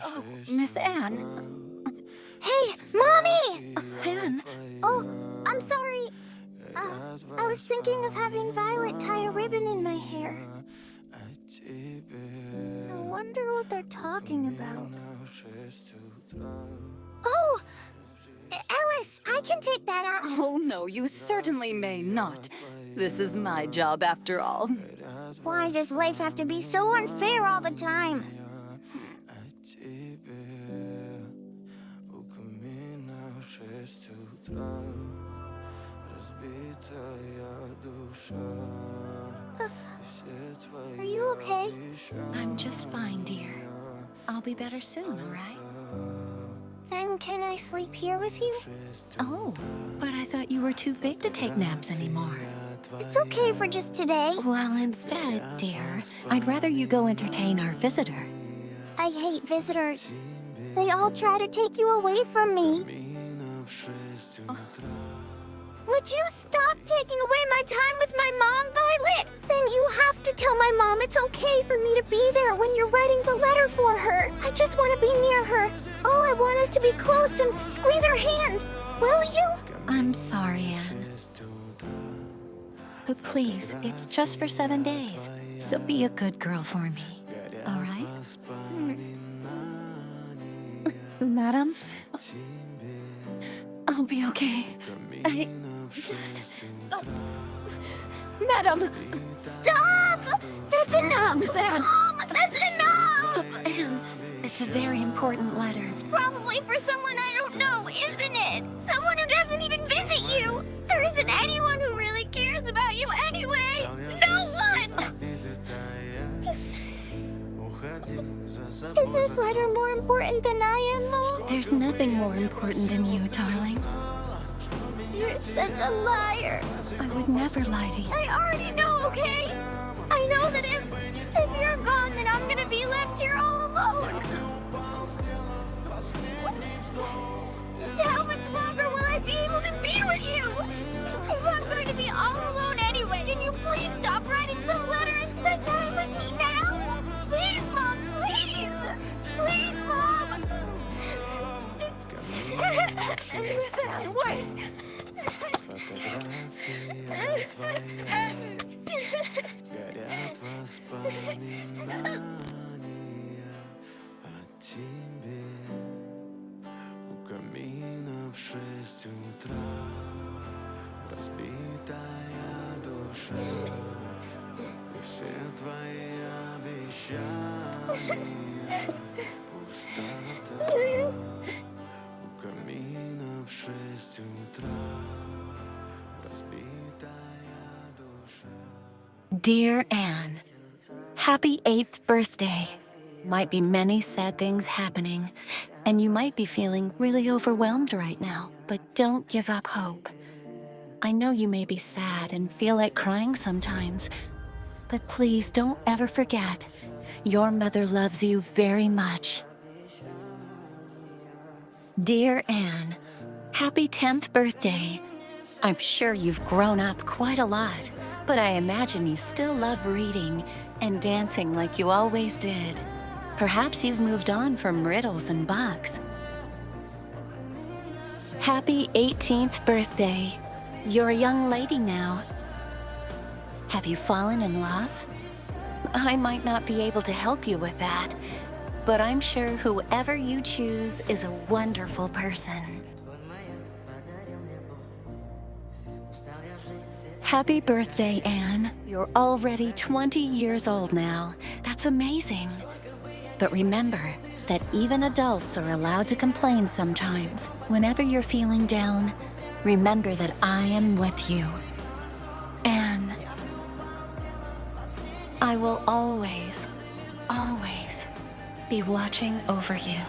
Oh, Miss Anne. Hey, Mommy! Anne. Oh, I'm sorry. I was thinking of having Violet tie a ribbon in my hair. I wonder what they're talking about. Oh! Alice, I can take that out. Oh, no, you certainly may not. This is my job, after all. Why does life have to be so unfair all the time? Are you okay? I'm just fine, dear. I'll be better soon, all right? Then can I sleep here with you? Oh, but I thought you were too big to take naps anymore. It's okay for just today. Well, instead, dear, I'd rather you go entertain our visitor. I hate visitors. They all try to take you away from me. Would you stop taking away my time with my mom, Violet? Then you have to tell my mom it's okay for me to be there when you're writing the letter for her. I just want to be near her. All I want is to be close and squeeze her hand. Will you? I'm sorry, Anne. But please, it's just for 7 days. So be a good girl for me, all right? Madam? I'll be okay. I just... Oh. Madam! Stop! That's enough! Miss Anne! Mom, that's enough! Anne, it's a very important letter. It's probably for someone I don't know, isn't it? Someone who doesn't even visit you! There isn't anyone who really cares about you anyway! No one! Is this letter more important than I am, Mom? There's nothing more important than you, darling. You're such a liar. I would never lie to you. I already know, okay? I know that if you're gone, then I'm gonna be left here all alone. Just how much longer will I be able to be with you? If I'm going to be all alone anyway, can you please stop writing some letter and spend time with me now? Please, Mom, please! Please, Mom! Wait! У камина в 6 утра разбитая душа и все твои обещания пустота. У камина в 6 утра разбитая душа. Dear Anne, happy 8th birthday. Might be many sad things happening, and you might be feeling really overwhelmed right now, but don't give up hope. I know you may be sad and feel like crying sometimes, but please don't ever forget, your mother loves you very much. Dear Anne, happy 10th birthday. I'm sure you've grown up quite a lot, but I imagine you still love reading and dancing like you always did. Perhaps you've moved on from riddles and bugs. Happy 18th birthday. You're a young lady now. Have you fallen in love? I might not be able to help you with that, but I'm sure whoever you choose is a wonderful person. Happy birthday, Anne. You're already 20 years old now. That's amazing. But remember that even adults are allowed to complain sometimes. Whenever you're feeling down, remember that I am with you. Anne, I will always, always be watching over you.